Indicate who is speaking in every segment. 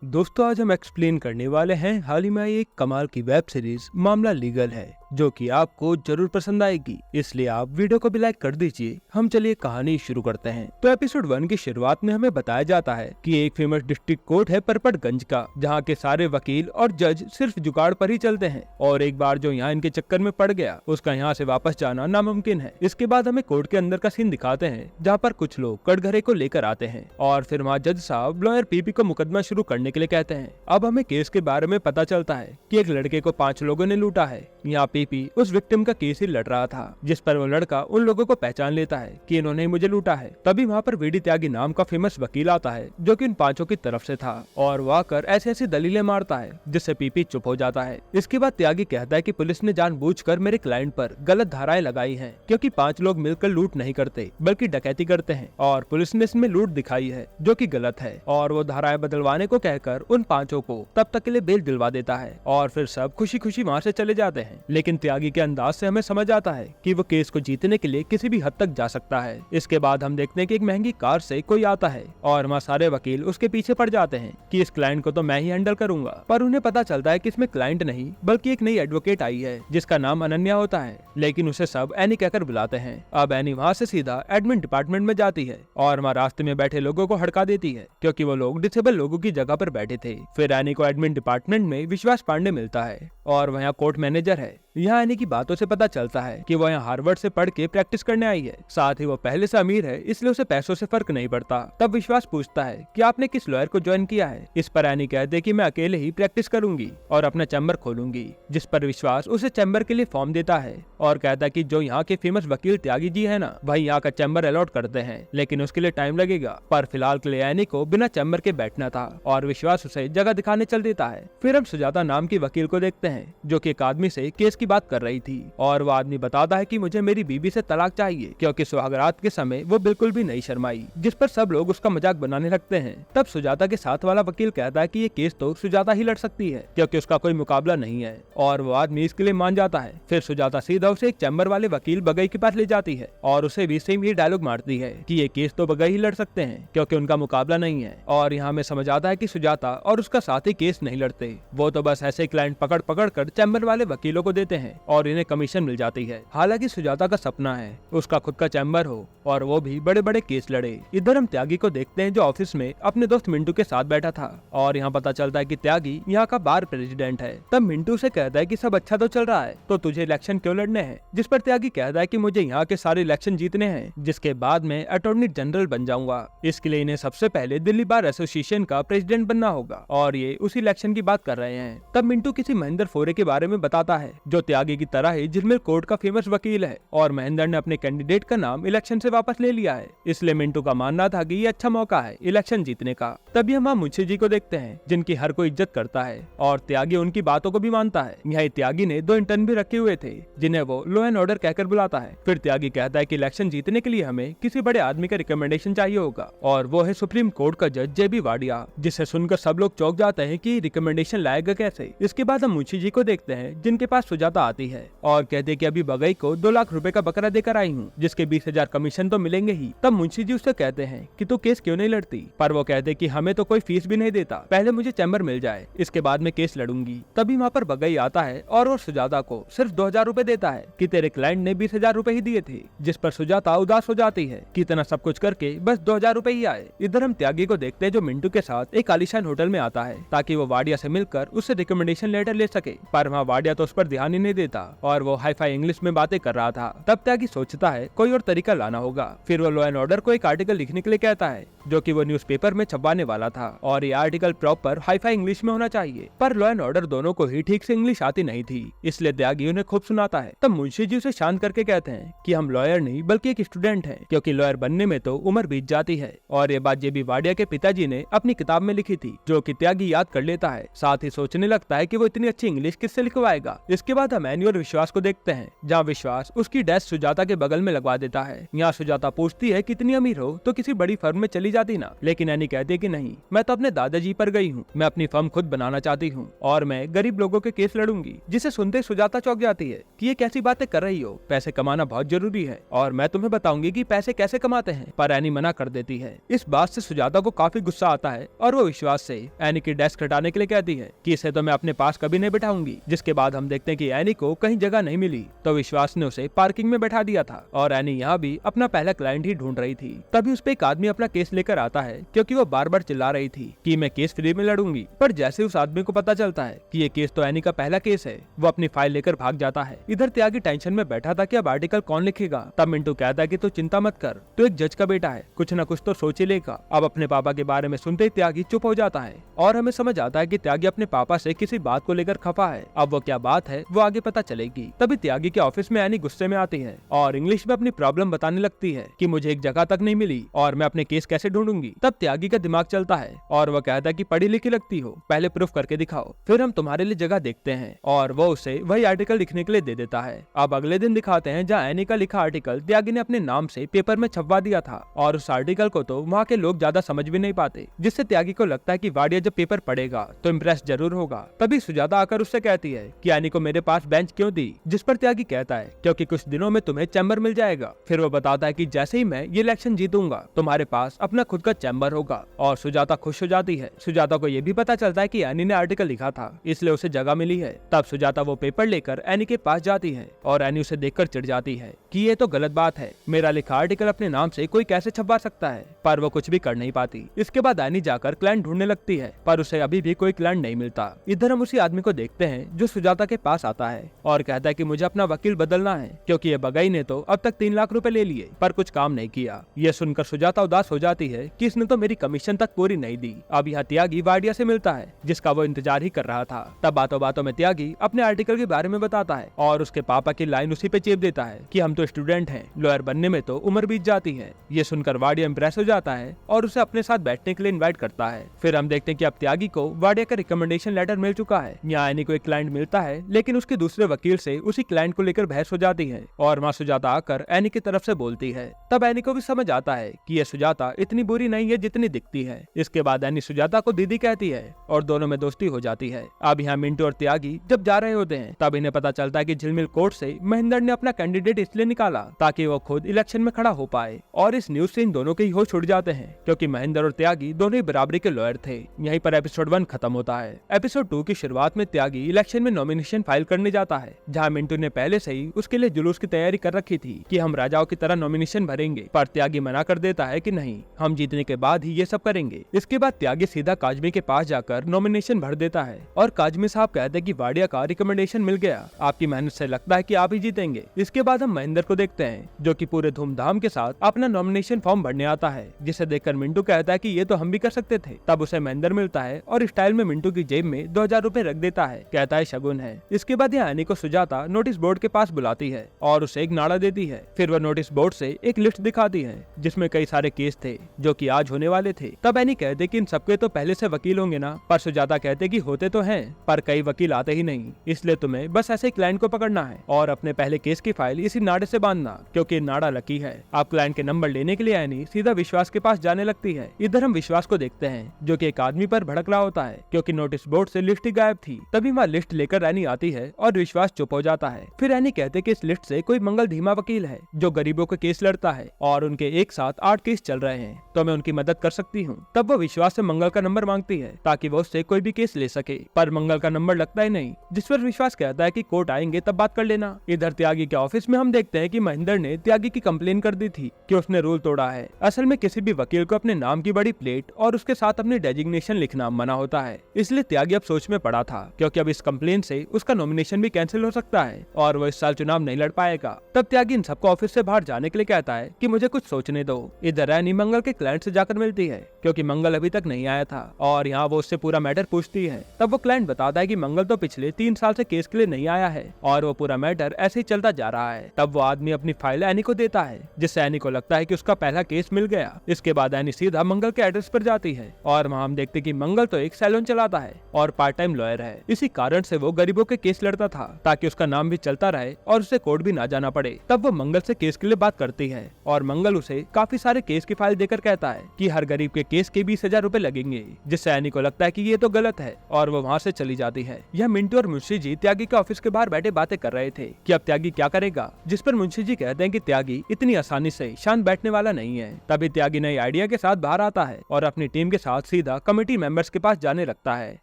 Speaker 1: दोस्तों आज हम एक्सप्लेन करने वाले हैं हाल ही में आई एक कमाल की वेब सीरीज मामला लीगल है, जो कि आपको जरूर पसंद आएगी, इसलिए आप वीडियो को भी लाइक कर दीजिए। हम चलिए कहानी शुरू करते हैं। तो एपिसोड 1 की शुरुआत में हमें बताया जाता है कि एक फेमस डिस्ट्रिक्ट कोर्ट है परपटगंज का, जहाँ के सारे वकील और जज सिर्फ जुगाड़ पर ही चलते हैं, और एक बार जो यहाँ इनके चक्कर में पड़ गया उसका यहाँ से वापस जाना नामुमकिन है। इसके बाद हमें कोर्ट के अंदर का सीन दिखाते हैं, जहाँ पर कुछ लोग कटघरे को लेकर आते हैं और फिर वहाँ जज साहब लॉयर पीपी को मुकदमा शुरू करने के लिए कहते हैं। अब हमें केस के बारे में पता चलता है कि एक लड़के को 5 लोगों ने लूटा है। यहाँ पीपी उस विक्टिम का केस ही लड़ रहा था, जिस पर वो लड़का उन लोगों को पहचान लेता है कि इन्होंने मुझे लूटा है। तभी वहाँ पर वीडी त्यागी नाम का फेमस वकील आता है, जो कि इन 5 की तरफ से था, और वो आकर ऐसी ऐसी दलीलें मारता है जिससे पीपी चुप हो जाता है। इसके बाद त्यागी कहता है कि पुलिस ने जानबूझकर मेरे क्लाइंट पर गलत धाराएं लगाई हैं, क्योंकि 5 लोग मिलकर लूट नहीं करते बल्कि डकैती करते हैं, और पुलिस ने इसमें लूट दिखाई है जो कि गलत है, और वो धाराएं बदलवाने को कहकर उन 5 को तब तक के लिए बेल दिलवा देता है, और फिर सब खुशी खुशी वहाँ से चले जाते हैं। लेकिन त्यागी के अंदाज से हमें समझ आता है कि वो केस को जीतने के लिए किसी भी हद तक जा सकता है। इसके बाद हम देखते हैं कि एक महंगी कार से कोई आता है और वहाँ सारे वकील उसके पीछे पड़ जाते हैं कि इस क्लाइंट को तो मैं ही हैंडल करूंगा, पर उन्हें पता चलता है कि इसमें क्लाइंट नहीं बल्कि एक नई एडवोकेट आई है जिसका नाम अनन्या होता है, लेकिन उसे सब एनी कहकर बुलाते हैं। अब एनी वहाँ से सीधा एडमिन डिपार्टमेंट में जाती है और वहाँ रास्ते में बैठे लोगों को हड़का देती है, क्योंकि वो लोग डिसेबल लोगों की जगह पर बैठे थे। फिर एनी को एडमिन डिपार्टमेंट में विश्वास पांडे मिलता है और वहाँ कोर्ट मैनेजर है। यहाँ एनी की बातों से पता चलता है कि वो यहाँ हार्वर्ड से पढ़ के प्रैक्टिस करने आई है, साथ ही वो पहले से अमीर है, इसलिए उसे पैसों से फर्क नहीं पड़ता। तब विश्वास पूछता है कि आपने किस लॉयर को ज्वाइन किया है। इस पर एनी कहते हैं कि मैं अकेले ही प्रैक्टिस करूंगी और अपना चैम्बर खोलूंगी, जिस पर विश्वास उसे चैम्बर के लिए फॉर्म देता है और कहता है कि जो यहाँ के फेमस वकील त्यागी जी है ना, वही यहाँ का चैम्बर अलॉट करते हैं, लेकिन उसके लिए टाइम लगेगा। पर फिलहाल के लिए एनी को बिना चैम्बर के बैठना था और विश्वास उसे जगह दिखाने चल देता है। फिर हम सुजाता नाम की वकील को देखते हैं, जो कि एक आदमी से केस की बात कर रही थी, और वो आदमी बताता है कि मुझे मेरी बीवी से तलाक चाहिए, क्योंकि सुहागरात के समय वो बिल्कुल भी नहीं शर्माई, जिस पर सब लोग उसका मजाक बनाने लगते हैं। तब सुजाता के साथ वाला वकील कहता है कि ये केस तो सुजाता ही लड़ सकती है, क्योंकि उसका कोई मुकाबला नहीं है, और वो आदमी इसके लिए मान जाता है। फिर सुजाता सीधा उसे एक चैम्बर वाले वकील बगई के पास ले जाती है और उसे भी सेम ये डायलॉग मारती है कि ये केस तो बगई ही लड़ सकते हैं, क्योंकि उनका मुकाबला नहीं है। और यहाँ में समझ आता है कि सुजाता और उसका साथी केस नहीं लड़ते, वो तो बस ऐसे क्लाइंट पकड़ पकड़ कर चैम्बर वाले वकीलों को देते हैं और इन्हें कमीशन मिल जाती है। हालांकि सुजाता का सपना है उसका खुद का चैम्बर हो और वो भी बड़े बड़े केस लड़े। इधर हम त्यागी को देखते हैं, जो ऑफिस में अपने दोस्त मिंटू के साथ बैठा था, और यहाँ पता चलता है कि त्यागी यहाँ का बार प्रेसिडेंट है। तब मिंटू से कहता है कि सब अच्छा तो चल रहा है, तो तुझे इलेक्शन क्यों लड़ने हैं। जिस पर त्यागी कहता है कि मुझे यहाँ के सारे इलेक्शन जीतने हैं, जिसके बाद मैं अटॉर्नी जनरल बन जाऊंगा। इसके लिए इन्हें सबसे पहले दिल्ली बार एसोसिएशन का प्रेसिडेंट बनना होगा, और ये उस इलेक्शन की बात कर रहे हैं। तब मिंटू किसी महेंद्र फोरे के बारे में बताता है, जो त्यागी की तरह ही जिरमिल कोर्ट का फेमस वकील है, और महेंद्र ने अपने कैंडिडेट का नाम इलेक्शन से वापस ले लिया है, इसलिए मिंटू का मानना था कि ये अच्छा मौका है इलेक्शन जीतने का। तभी हम मुंशी जी को देखते हैं, जिनकी हर कोई इज्जत करता है, और त्यागी उनकी बातों को भी मानता है। यहाँ त्यागी ने 2 इंटर्न भी रखे हुए थे, जिन्हें वो लॉ एंड ऑर्डर कहकर बुलाता है। फिर त्यागी कहता है कि इलेक्शन जीतने के लिए हमें किसी बड़े आदमी का रिकमेंडेशन चाहिए होगा, और वो है सुप्रीम कोर्ट का जज जेबी वाडिया, जिसे सुनकर सब लोग चौंक जाते हैं कि रिकमेंडेशन लाएगा कैसे। इसके बाद हम मुंशी जी को देखते हैं, जिनके पास सुजाता आती है और कहते कि अभी बगई को 2 लाख रुपए का बकरा देकर आई हूँ, जिसके 20,000 कमीशन तो मिलेंगे ही। तब मुंशी जी उससे कहते हैं कि तू केस क्यों नहीं लड़ती, पर वो कहते कि हमें तो कोई फीस भी नहीं देता, पहले मुझे चैम्बर मिल जाए, इसके बाद में केस लड़ूंगी। तभी वहाँ पर बगई आता है और वो सुजाता को सिर्फ 2,000 रुपए देता है कि तेरे क्लाइंट ने 20,000 रुपए ही दिए थे, जिस पर सुजाता उदास हो जाती है कि इतना सब कुछ करके बस 2,000 रुपए ही आए। इधर हम त्यागी को देखते हैं, जो मिंटू के साथ एक आलीशान होटल में आता है ताकि वो वाडिया से मिलकर उससे रिकमेंडेशन लेटर ले सके, पर वहाँ वाडिया तो उस पर ध्यान ही नहीं देता और वो हाई फाई इंग्लिश में बातें कर रहा था। तब त्यागी सोचता है कोई और तरीका लाना होगा। फिर वो लॉ एंड ऑर्डर को एक आर्टिकल लिखने के लिए कहता है, जो कि वो न्यूज़पेपर में छपवाने वाला था, और ये article proper hi fi English में होना चाहिए। पर लॉ एंड ऑर्डर दोनों को ही ठीक से इंग्लिश आती नहीं थी, इसलिए त्यागी उन्हें खूब सुनाता है। तब मुंशी जी उसे शांत करके कहते हैं कि हम लॉयर नहीं बल्कि एक स्टूडेंट हैं, क्योंकि लॉयर बनने में तो उम्र बीत जाती है। और ये बात जेबी वाडिया के पिताजी ने अपनी किताब में लिखी थी, जो कि त्यागी याद कर लेता है, साथ ही सोचने लगता है कि वो इतनी अच्छी इंग्लिश किससे लिखवाएगा। इसके बाद हम एनी और विश्वास को देखते हैं, जहाँ विश्वास उसकी डेस्क सुजाता के बगल में लगवा देता है। यहाँ सुजाता पूछती है कितनी अमीर हो तो किसी बड़ी फर्म में चली जाती ना, लेकिन एनी कहती है कि नहीं, मैं तो अपने दादाजी पर गई हूँ, मैं अपनी फर्म खुद बनाना चाहती हूँ और मैं गरीब लोगों के केस लड़ूंगी। जिसे सुनते सुजाता चौंक जाती है कि ये कैसी बातें कर रही हो, पैसे कमाना बहुत जरूरी है और मैं तुम्हें बताऊंगी कि पैसे कैसे कमाते हैं। पर एनी मना कर देती है। इस बात से सुजाता को काफी गुस्सा आता है और वो विश्वास से एनी की डेस्क हटाने के लिए कहती है कि इसे तो मैं अपने पास कभी नहीं बिठाऊंगी। जिसके बाद हम देखते हैं कि एनी को कहीं जगह नहीं मिली तो विश्वास ने उसे पार्किंग में बैठा दिया था और एनी यहाँ भी अपना पहला क्लाइंट ही ढूंढ रही थी। तभी उस पे एक आदमी अपना केस लेकर आता है, क्योंकि वो बार बार चिल्ला रही थी कि मैं केस फ्री में लड़ूंगी। पर जैसे उस आदमी को पता चलता है कि ये केस तो एनी का पहला केस है, वो अपनी फाइल लेकर भाग जाता है। इधर त्यागी टेंशन में बैठा था कि अब आर्टिकल कौन लिखेगा। तब मिंटू कहता है कि तू चिंता मत कर, तू एक जज का बेटा है, कुछ न कुछ तो सोच ही लेगा। अब अपने पापा के बारे में सुनते ही त्यागी चुप हो जाता है और हमें समझ आता है कि त्यागी अपने पापा से किसी बात को लेकर खफा है। अब वो क्या बात है वो आगे पता चलेगी। तभी त्यागी के ऑफिस में एनी गुस्से में आती है और इंग्लिश में अपनी प्रॉब्लम बताने लगती है कि मुझे एक जगह तक नहीं मिली और मैं अपने केस कैसे ढूंढूंगी। तब त्यागी का दिमाग चलता है और वो कहता है कि पढ़ी लिखी लगती हो, पहले प्रूफ करके दिखाओ, फिर हम तुम्हारे लिए जगह देखते हैं। और वो उसे वही आर्टिकल लिखने के लिए दे देता है। अब अगले दिन दिखाते हैं जहाँ एनी का लिखा आर्टिकल त्यागी ने अपने नाम से पेपर में छपवा दिया था और उस आर्टिकल को तो वहाँ के लोग ज्यादा समझ भी नहीं पाते, जिससे त्यागी को लगता है कि वाडिया जब पेपर पढ़ेगा तो इम्प्रेस जरूर होगा। तभी सुजाता आकर उससे कहती है कि एनी को मेरे पास बेंच क्यों दी, जिस पर त्यागी कहता है क्योंकि कुछ दिनों में तुम्हें चैम्बर मिल जाएगा। फिर वो बताता है कि जैसे ही मैं ये इलेक्शन जीतूंगा तुम्हारे पास अपना खुद का चैम्बर होगा और सुजाता खुश हो जाती है। सुजाता को ये भी पता चलता है कि एनी ने आर्टिकल लिखा था, इसलिए उसे जगह मिली है। तब सुजाता वो पेपर लेकर एनी के पास जाती है और एनी उसे देखकर चिढ़ जाती है कि ये तो गलत बात है, मेरा लिखा आर्टिकल अपने नाम से कोई कैसे छपवा सकता है। पर वो कुछ भी कर नहीं पाती। इसके बाद एनी जाकर क्लाइंट ढूंढने लगती है पर उसे अभी भी कोई क्लाइंट नहीं मिलता। इधर हम उसी आदमी को देखते हैं जो सुजाता के पास आता है और कहता है कि मुझे अपना वकील बदलना है, क्योंकि ये बगई ने तो अब तक 3 लाख रुपए ले लिए पर कुछ काम नहीं किया। ये सुनकर सुजाता उदास हो जाती है कि इसने तो मेरी कमीशन तक पूरी नहीं दी। अब यहाँ त्यागी वाडिया से मिलता है जिसका वो इंतजार ही कर रहा था। तब बातों बातों में त्यागी अपने आर्टिकल के बारे में बताता है और उसके पापा की लाइन उसी पे चेप देता है कि हम तो स्टूडेंट हैं, लॉयर बनने में तो उम्र बीत जाती है। ये सुनकर वाडिया इंप्रेस हो जाता है और उसे अपने साथ बैठने के लिए इनवाइट करता है। फिर हम देखते हैं कि अब त्यागी को वाडिया का रिकमेंडेशन लेटर मिल चुका है। यहाँ एनी को एक क्लाइंट मिलता है, लेकिन उसके दूसरे वकील से उसी क्लाइंट को लेकर बहस हो जाती है और वहाँ सुजाता आकर एनी की तरफ से बोलती है। तब एनी को भी समझ आता है कि ये सुजाता इतनी बुरी नहीं है जितनी दिखती है। इसके बाद एनी सुजाता को दीदी कहती है और दोनों में दोस्ती हो जाती है। अब यहाँ मिंटू और त्यागी जब जा रहे होते हैं तब इन्हें पता चलता है कि झिलमिल कोर्ट से महेंद्र ने अपना कैंडिडेट इसलिए निकाला ताकि वो खुद इलेक्शन में खड़ा हो पाए। और इस न्यूज से इन दोनों के ही होश उड़ जाते हैं, क्योंकि महेंद्र और त्यागी दोनों ही बराबरी के लॉयर थे। यहीं पर एपिसोड 1 खत्म होता है। एपिसोड 2 की शुरुआत में त्यागी इलेक्शन में नॉमिनेशन फाइल करने जाता है, जहाँ मिंटू ने पहले से ही उसके लिए जुलूस की तैयारी कर रखी थी कि हम राजाओं की तरह नॉमिनेशन भरेंगे। पर त्यागी मना कर देता है कि नहीं, हम जीतने के बाद ही ये सब करेंगे। इसके बाद त्यागी सीधा काजमी के पास जाकर नॉमिनेशन भर देता है और काजमी साहब कहते हैं कि वाडिया का रिकमेंडेशन मिल गया, आपकी मेहनत से लगता है कि आप ही जीतेंगे। इसके बाद हम महेंद्र को देखते हैं जो कि पूरे धूमधाम के साथ अपना नॉमिनेशन फॉर्म भरने आता है, जिसे देखकर मिंटू कहता है कि ये तो हम भी कर सकते थे। तब उसे महेंद्र मिलता है और स्टाइल में मिंटू की जेब में 2000 रुपए रख देता है, कहता है शगुन है। इसके बाद यहाँ एनी को सुजाता नोटिस बोर्ड के पास बुलाती है और उसे एक नाड़ा देती है। फिर वह नोटिस बोर्ड से एक लिस्ट दिखाती है जिसमें कई सारे केस थे जो कि आज होने वाले थे। तब एनी कहते कि इन सबके तो पहले से वकील होंगे ना, पर सुजाता कहते कि होते तो हैं पर कई वकील आते ही नहीं, इसलिए तुम्हें बस ऐसे क्लाइंट को पकड़ना है और अपने पहले केस की फाइल इसी नाड़े से बांधना, क्योंकि नाड़ा लकी है। आप क्लाइंट के नंबर लेने के लिए एनी सीधा विश्वास के पास जाने लगती है। इधर हम विश्वास को देखते हैं जो कि एक आदमी पर भड़क रहा होता है, क्योंकि नोटिस बोर्ड से लिस्ट ही गायब थी। तभी वहाँ लिस्ट लेकर एनी आती है और विश्वास चुप हो जाता है। फिर एनी कहते कि इस लिस्ट से कोई मंगल धीमा वकील है जो गरीबों के केस लड़ता है और उनके एक साथ 8 केस चल रहे हैं, तो मैं उनकी मदद कर सकती हूँ। तब वो विश्वास से मंगल का नंबर मांगती है ताकि वो उससे कोई भी केस ले सके, पर मंगल का नंबर लगता ही नहीं, जिस पर विश्वास कहता है कि कोर्ट आएंगे तब बात कर लेना। इधर त्यागी के ऑफिस में हम देखते हैं कि महेंद्र ने त्यागी की कंप्लेन कर दी थी कि उसने रूल तोड़ा है। असल में किसी भी वकील को अपने नाम की बड़ी प्लेट और उसके साथ अपनी डेजिग्नेशन लिखना मना होता है, इसलिए त्यागी अब सोच में पड़ा था, क्योंकि अब इस कंप्लेन से उसका नॉमिनेशन भी कैंसिल हो सकता है और वो इस साल चुनाव नहीं लड़ पाएगा। तब त्यागी इन सबको ऑफिस से बाहर जाने के लिए कहता है कि मुझे कुछ सोचने दो। इधर एनी मंगल के क्लाइंट से जाकर मिलती है, क्योंकि मंगल अभी तक नहीं आया था और यहाँ वो उससे पूरा मैटर पूछती है। तब वो क्लाइंट बताता है कि मंगल तो पिछले 3 साल से केस के लिए नहीं आया है और वो पूरा मैटर ऐसे ही चलता जा रहा है। तब वो आदमी अपनी फाइल एनी को देता है, जिससे एनी को लगता है कि उसका पहला केस मिल गया। इसके बाद एनी सीधा मंगल के एड्रेस पर जाती है और वहाँ हम देखते कि मंगल तो एक सैलून चलाता है और पार्ट टाइम लॉयर है। इसी कारण से वो गरीबों के केस लड़ता था ताकि उसका नाम भी चलता रहे और उसे कोर्ट भी ना जाना पड़े। तब वो मंगल से केस के लिए बात करती है और मंगल उसे काफी सारे केस की फाइल देकर कहता है कि हर गरीब के केस के 20,000 रूपए लगेंगे, जिससे एनी को लगता है कि ये तो गलत है और वो वहाँ से चली जाती है। यह मिंटू और मुंशी जी त्यागी के ऑफिस के बाहर बैठे बातें कर रहे थे कि अब त्यागी क्या करेगा, जिस पर मुंशी जी कहते हैं कि त्यागी इतनी आसानी से शांत बैठने वाला नहीं है। तभी त्यागी नई आइडिया के साथ बाहर आता है और अपनी टीम के साथ सीधा कमेटी मेंबर्स के पास जाने लगता है।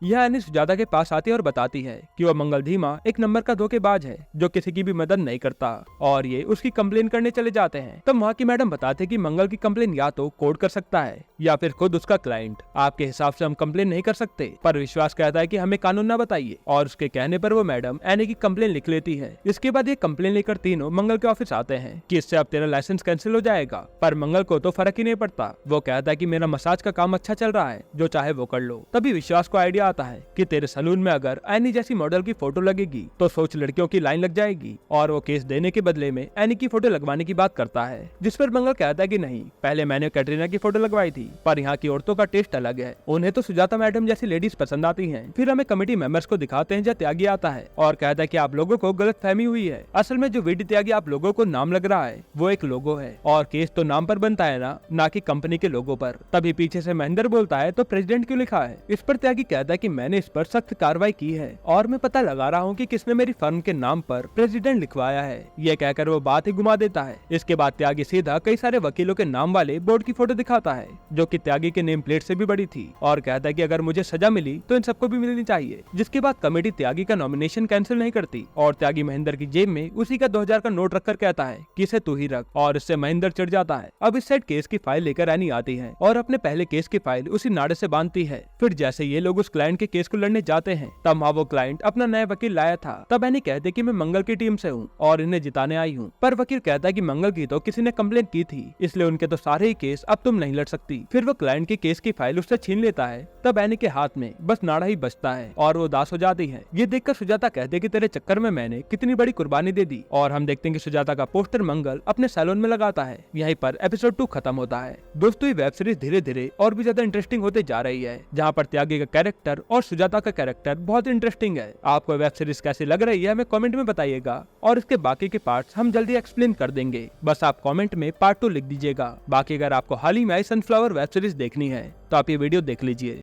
Speaker 1: यह एनी सुजाता के पास आती है और बताती है कि वह मंगल धीमा एक नंबर का धोखेबाज है जो किसी की भी मदद नहीं करता और ये उसकी कंप्लेन करने चले जाते हैं। तब वहाँ की मैडम बताते कि मंगल की कंप्लेन या तो कोर्ट कर सकता है या फिर खुद उसका क्लाइंट। आपके हिसाब से हम कंप्लेन नहीं कर सकते, पर विश्वास कहता है कि हमें कानून न बताइए और उसके कहने पर वो मैडम एनी की कंप्लेन लिख लेती है। इसके बाद ये कंप्लेन लेकर तीनों मंगल के ऑफिस आते हैं कि इससे अब तेरा लाइसेंस कैंसिल हो जाएगा, पर मंगल को तो फर्क ही नहीं पड़ता। वो कहता है कि मेरा मसाज का काम अच्छा चल रहा है, जो चाहे वो कर लो। तभी विश्वास को आइडिया आता है कि तेरे सलून में अगर एनी जैसी मॉडल की फोटो लगेगी तो सोच लड़कियों की लाइन लग जाएगी, और वो केस देने के बदले में एनी की फोटो लगवाने की बात करता है। जिस पर मंगल कहता है कि नहीं, पहले मैंने कैटरीना की फोटो लगवाई थी, पर यहाँ की औरतों का टेस्ट अलग है, उन्हें तो सुजाता मैडम जैसी लेडीज पसंद आती हैं। फिर हमें कमेटी मेंबर्स को दिखाते हैं जहाँ त्यागी आता है और कहता है कि आप लोगों को गलत फहमी हुई है। असल में जो वीडी त्यागी आप लोगों को नाम लग रहा है वो एक लोगो है और केस तो नाम पर बनता है ना कि कंपनी के लोगो पर। तभी पीछे से महेंद्र बोलता है तो प्रेसिडेंट क्यों लिखा है। इस पर त्यागी कहता है कि मैंने इस पर सख्त कार्रवाई की है और मैं पता लगा रहा हूँ कि किसने मेरी फर्म के नाम पर प्रेसिडेंट लिखवाया है। ये कहकर वो बात ही घुमा देता है। इसके बाद त्यागी सीधा कई सारे वकीलों के नाम वाले बोर्ड की फोटो दिखाता है जो कि त्यागी के नेम प्लेट से भी बड़ी थी और कहता है कि अगर मुझे सजा मिली तो इन सबको भी मिलनी चाहिए। जिसके बाद कमेटी त्यागी का नॉमिनेशन कैंसिल नहीं करती और त्यागी महेंद्र की जेब में उसी का 2000 का नोट रखकर कहता है कि इसे तू ही रख, और इससे महेंद्र चिढ़ जाता है। अब इस साइड केस की फाइल लेकर एनी आती है और अपने पहले केस की फाइल उसी नाड़े से बांधती है। फिर जैसे ये लोग उस क्लाइंट के केस को लड़ने जाते हैं तब वहाँ वो क्लाइंट अपना नया वकील लाया था। तब एनी कहते कि मैं मंगल की टीम से हूँ और इन्हें जिताने आई हूँ, पर वकील कहता है कि मंगल की तो किसी ने कंप्लेन की थी, इसलिए उनके तो सारे ही केस अब तुम नहीं लड़ सकती। फिर वो क्लाइंट के केस की फाइल उससे छीन लेता है। तब एनी के हाथ में बस नाड़ा ही बचता है और वो उदास हो जाती है। ये देखकर सुजाता कहते कि तेरे चक्कर में मैंने कितनी बड़ी कुर्बानी दे दी, और हम देखते हैं कि सुजाता का पोस्टर मंगल अपने सैलून में लगाता है। यहीं पर एपिसोड 2 खत्म होता है। दोस्तों, ये वेब सीरीज धीरे धीरे और भी ज्यादा इंटरेस्टिंग होते जा रही है, जहाँ पर त्यागी का कैरेक्टर और सुजाता का कैरेक्टर बहुत इंटरेस्टिंग है। आपको वेब सीरीज कैसी लग रही है हमें कमेंट में बताइएगा और इसके बाकी के पार्ट्स हम जल्दी एक्सप्लेन कर देंगे। बस आप कमेंट में पार्ट 2 लिख दीजिएगा। बाकी अगर आपको हाल ही में आई सनफ्लावर वेब सीरीज देखनी है तो आप ये वीडियो देख लीजिए।